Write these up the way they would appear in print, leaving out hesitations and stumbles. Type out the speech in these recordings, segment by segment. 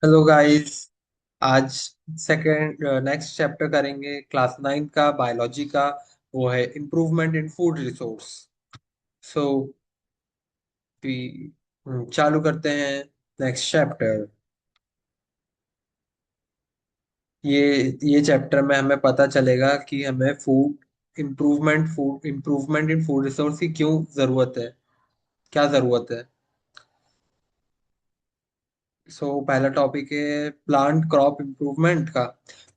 Hello guys. आज second next chapter करेंगे class 9 का बायोलॉजी का। वो है इम्प्रूवमेंट इन फूड रिसोर्स। सो चालू करते हैं नेक्स्ट चैप्टर। ये ये चैप्टर में हमें पता चलेगा कि हमें food improvement in food resource की क्यों जरूरत है, क्या जरूरत है। पहला टॉपिक है प्लांट क्रॉप इम्प्रूवमेंट का।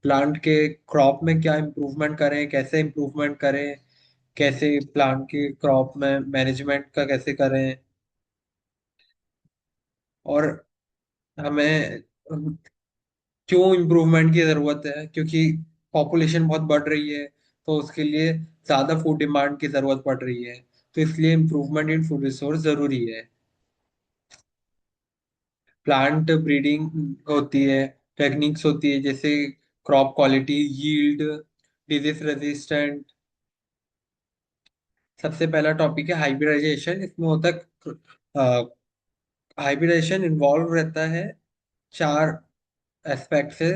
प्लांट के क्रॉप में क्या इम्प्रूवमेंट करें, कैसे इम्प्रूवमेंट करें, कैसे प्लांट के क्रॉप में मैनेजमेंट का कैसे करें। और हमें क्यों इम्प्रूवमेंट की जरूरत है, क्योंकि पॉपुलेशन बहुत बढ़ रही है, तो उसके लिए ज्यादा फूड डिमांड की जरूरत पड़ रही है। तो इसलिए इम्प्रूवमेंट इन फूड रिसोर्स जरूरी है। प्लांट ब्रीडिंग होती है, टेक्निक्स होती है, जैसे crop quality, yield, disease resistant. सबसे पहला टॉपिक है हाइब्रिडाइजेशन। इसमें होता है हाइब्रिडाइजेशन इन्वॉल्व रहता है चार एस्पेक्ट से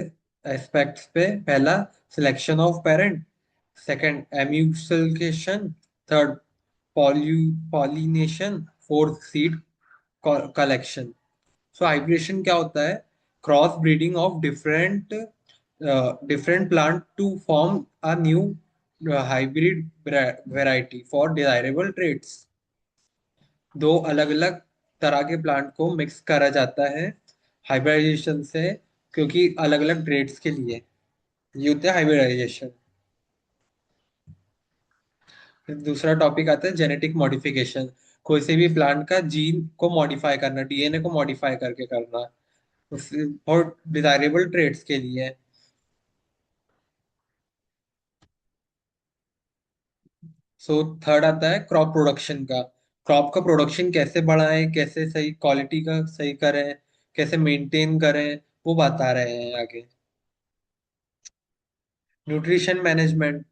एस्पेक्ट्स पे। पहला selection of parent, second emasculation, third pollination, fourth seed collection. So hybridization क्या होता है? Cross breeding of different plant to form a new hybrid variety for desirable traits. दो अलग अलग तरह के प्लांट को मिक्स करा जाता है हाइब्रिडाइजेशन से, क्योंकि अलग अलग ट्रेड्स के लिए। ये होता है हाइब्रिडाइजेशन। फिर दूसरा टॉपिक आता है जेनेटिक मॉडिफिकेशन। कोई से भी प्लांट का जीन को मॉडिफाई करना, डीएनए को मॉडिफाई करके करना, और डिजायरेबल ट्रेड्स के लिए। थर्ड आता है क्रॉप प्रोडक्शन का। क्रॉप का प्रोडक्शन कैसे बढ़ाएं, कैसे सही क्वालिटी का सही करें, कैसे मेंटेन करें, वो बता रहे हैं आगे। न्यूट्रिशन मैनेजमेंट,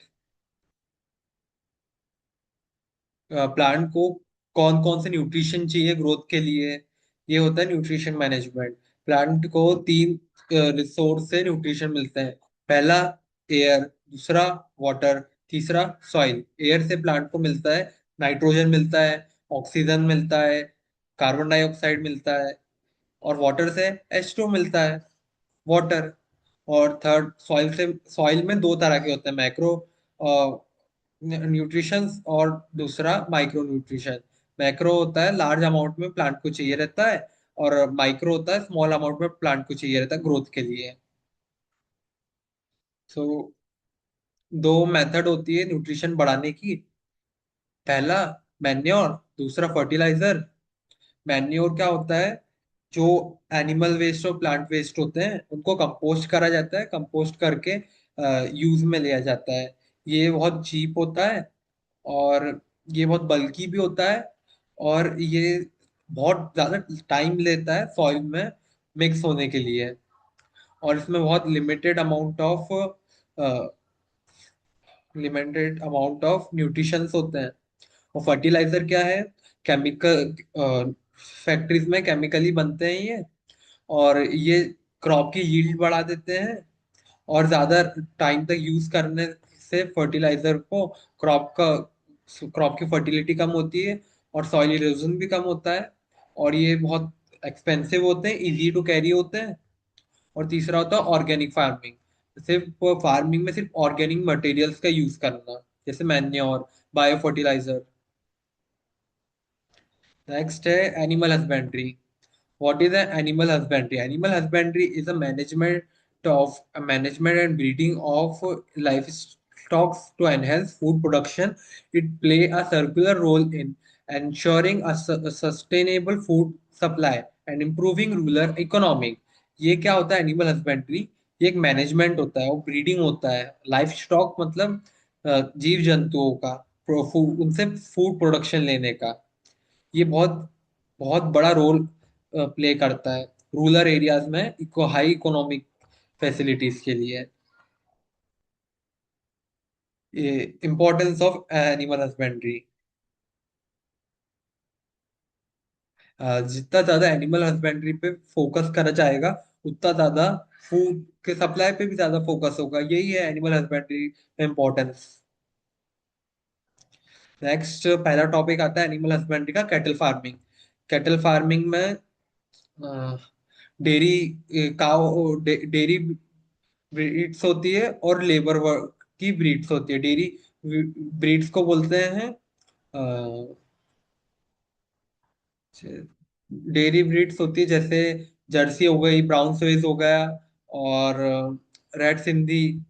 प्लांट को कौन कौन से न्यूट्रिशन चाहिए ग्रोथ के लिए, ये होता है न्यूट्रिशन मैनेजमेंट। प्लांट को तीन रिसोर्स से न्यूट्रिशन मिलते हैं। पहला एयर, दूसरा वाटर, तीसरा सॉइल। एयर से प्लांट को मिलता है नाइट्रोजन मिलता है, ऑक्सीजन मिलता है, कार्बन डाइऑक्साइड मिलता है। और वाटर से H2 मिलता है, वाटर। और थर्ड सॉइल से, सॉइल में दो तरह के होते हैं, मैक्रो न्यूट्रिशन और दूसरा माइक्रो न्यूट्रिशन। मैक्रो होता है लार्ज अमाउंट में प्लांट को चाहिए रहता है, और माइक्रो होता है स्मॉल अमाउंट में प्लांट को चाहिए रहता है ग्रोथ के लिए। सो दो मेथड होती है न्यूट्रिशन बढ़ाने की। पहला मैन्योर, दूसरा फर्टिलाइजर। मैन्योर क्या होता है? जो एनिमल वेस्ट और प्लांट वेस्ट होते हैं उनको कंपोस्ट करा जाता है, कंपोस्ट करके यूज में लिया जाता है। ये बहुत चीप होता है, और ये बहुत बल्कि भी होता है, और ये बहुत ज्यादा टाइम लेता है सॉइल में मिक्स होने के लिए। और इसमें बहुत लिमिटेड अमाउंट ऑफ न्यूट्रिशंस होते हैं। और फर्टिलाइजर क्या है? केमिकल, फैक्ट्रीज में केमिकली बनते हैं ये, और ये क्रॉप की यील्ड बढ़ा देते हैं। और ज्यादा टाइम तक यूज करने से फर्टिलाइजर को क्रॉप का क्रॉप की फर्टिलिटी कम होती है, और सॉइल इरोजन भी कम होता है। और ये बहुत एक्सपेंसिव होते हैं, इजी टू कैरी होते हैं। और तीसरा होता है ऑर्गेनिक फार्मिंग। सिर्फ फार्मिंग में सिर्फ ऑर्गेनिक मटेरियल्स का यूज करना, जैसे मैन्योर, बायो फर्टिलाइजर। नेक्स्ट है animal husbandry. What is an animal husbandry? Animal husbandry is a management and breeding of livestock to enhance food production. It play a circular role in ensuring a sustainable food supply and improving rural economic. ये क्या होता है animal husbandry? ये एक management होता है, वो breeding होता है। लाइफ स्टॉक मतलब जीव जंतुओं का, उनसे फूड प्रोडक्शन लेने का। ये बहुत बहुत बड़ा रोल प्ले करता है रूरल एरियाज में हाई इकोनॉमिक फैसिलिटीज के लिए। ये इम्पोर्टेंस ऑफ एनिमल हस्बेंड्री। जितना ज्यादा एनिमल हस्बेंड्री पे फोकस करा जाएगा, उतना ज्यादा फूड के सप्लाई पे भी ज्यादा फोकस होगा। यही है एनिमल हस्बेंड्री में इम्पोर्टेंस। नेक्स्ट पहला टॉपिक आता है एनिमल हस्बेंड्री का, कैटल फार्मिंग। कैटल फार्मिंग में डेयरी काउ डेयरी ब्रीड्स होती है और लेबर वर्क की ब्रीड्स होती है। डेयरी ब्रीड्स को बोलते हैं डेयरी ब्रीड्स होती है, जैसे जर्सी हो गई, ब्राउन स्विस हो गया, और रेड सिंधी,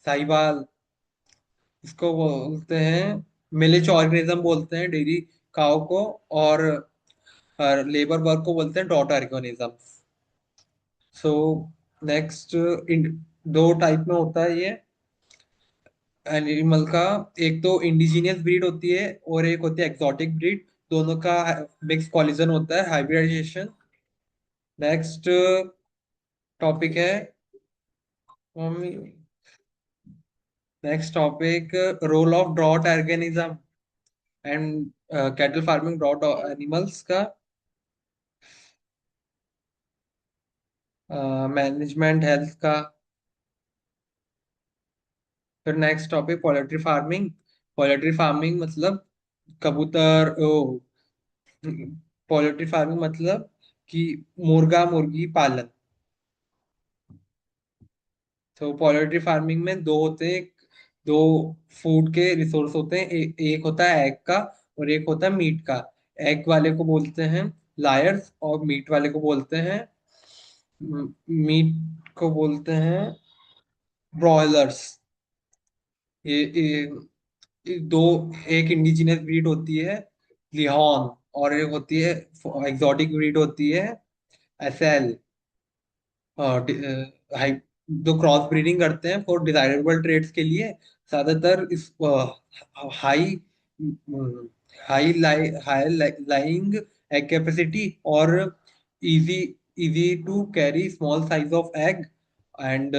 साहिवाल। इसको बोलते हैं मिलेच ऑर्गेनिज्म बोलते हैं डेयरी काउ को। और लेबर वर्क को बोलते हैं डॉट ऑर्गेनिजम्स। सो नेक्स्ट, दो टाइप में होता है ये एनिमल का। एक तो इंडिजीनियस ब्रीड होती है और एक होती है एक्सोटिक ब्रीड। दोनों का मिक्स कॉलिजन होता है, हाइब्रिडाइजेशन। नेक्स्ट टॉपिक है next topic, role of draught organism and cattle farming draught animals का मैनेजमेंट हेल्थ का। फिर next topic poultry farming. Poultry farming मतलब कबूतर ओ पोल्ट्री फार्मिंग मतलब कि मुर्गा मुर्गी पालन। तो पोल्ट्री फार्मिंग में दो होते हैं, दो फूड के रिसोर्स होते हैं। एक होता है एग का और एक होता है मीट का। एग वाले को बोलते हैं लायर्स और मीट वाले को बोलते हैं मीट को बोलते हैं ब्रॉयलर्स। ये दो, एक इंडिजिनस ब्रीड होती है लिहोन, और एक होती है एग्जॉटिक ब्रीड होती है एसएल। हाई जो क्रॉस ब्रीडिंग करते हैं फॉर डिजायरेबल ट्रेड्स के लिए, ज्यादातर इस high high high laying egg capacity और easy easy to carry small size of egg and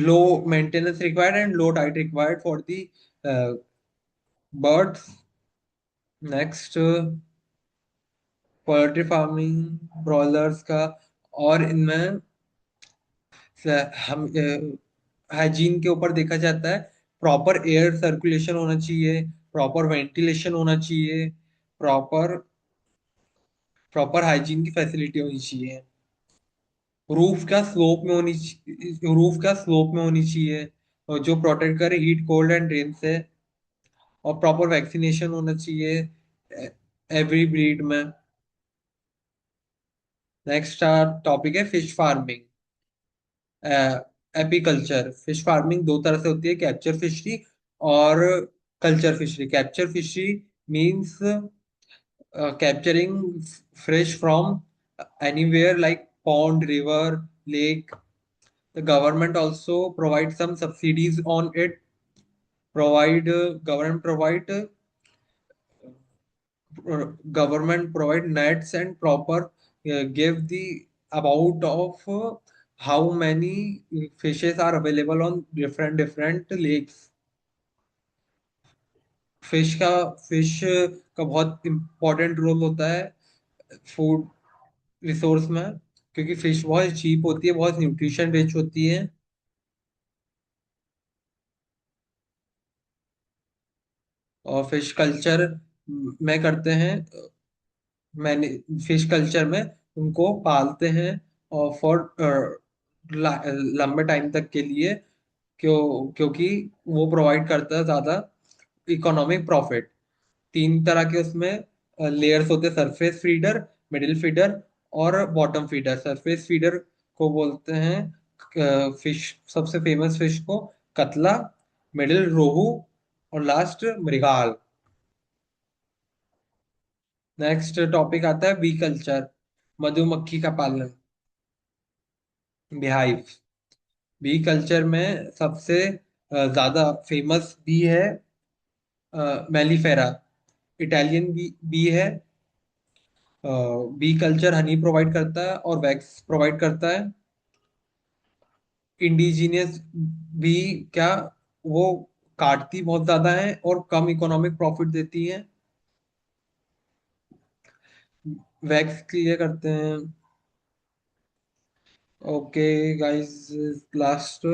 low maintenance required and low diet required for the birds. Next poultry farming broilers का, और इनमें हम hygiene के ऊपर देखा जाता है। प्रॉपर एयर सर्कुलेशन होना चाहिए, प्रॉपर वेंटिलेशन होना चाहिए, प्रॉपर प्रॉपर हाइजीन की फैसिलिटी होनी चाहिए। रूफ का स्लोप में होनी चाहिए, और जो प्रोटेक्ट करे हीट कोल्ड एंड रेन से। और प्रॉपर वैक्सीनेशन होना चाहिए एवरी ब्रीड में। नेक्स्ट टॉपिक है fish farming, apiculture. Fish farming दो तरह से होती है, कैप्चर फिशरी और culture fishery. Capture fishery means capturing fish from anywhere like pond, river, lake. The government also provides some subsidies on it. Government provide nets and proper give the about of how many fishes are available on different lakes. Fish का fish का बहुत important role होता है food resource में, क्योंकि fish बहुत cheap होती है, बहुत न्यूट्रिशन रिच होती है। और फिश कल्चर में करते हैं, मैंने फिश कल्चर में उनको पालते हैं और फॉर लंबे टाइम तक के लिए, क्योंकि वो प्रोवाइड करता है ज्यादा इकोनॉमिक प्रॉफिट। तीन तरह के उसमें लेयर्स होते हैं, सरफेस फीडर, मिडिल फीडर और बॉटम फीडर। सरफेस फीडर को बोलते हैं फिश, सबसे फेमस फिश को कतला, मिडिल रोहू और लास्ट मृगाल। नेक्स्ट टॉपिक आता है बी कल्चर, मधुमक्खी का पालन, बिहाइव। बी कल्चर में सबसे ज्यादा फेमस बी है मेलिफेरा, इटालियन बी है। बी कल्चर हनी प्रोवाइड करता है और वैक्स प्रोवाइड करता है। इंडिजीनियस बी क्या, वो काटती बहुत ज्यादा है और कम इकोनॉमिक प्रॉफिट देती है। वैक्स क्लियर करते हैं। Okay guys, last,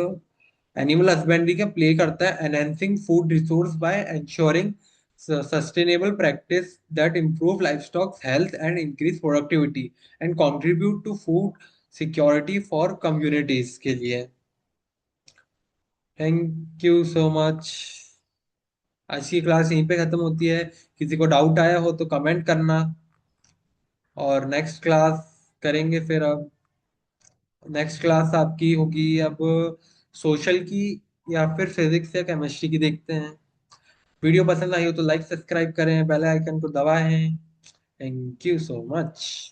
animal husbandry का प्ले करता है enhancing food resource bye ensuring sustainable practice that improve livestock health and increase productivity and contribute to food security for communities के लिए। Thank you so much. आज की class यहीं पे खत्म होती है। किसी को डाउट आया हो तो कमेंट करना, और नेक्स्ट क्लास करेंगे फिर। अब नेक्स्ट क्लास आपकी होगी अब सोशल की, या फिर फिजिक्स या केमिस्ट्री की, देखते हैं। वीडियो पसंद आई हो तो लाइक सब्सक्राइब करें, बेल आइकन को दबाएं। Thank you so much.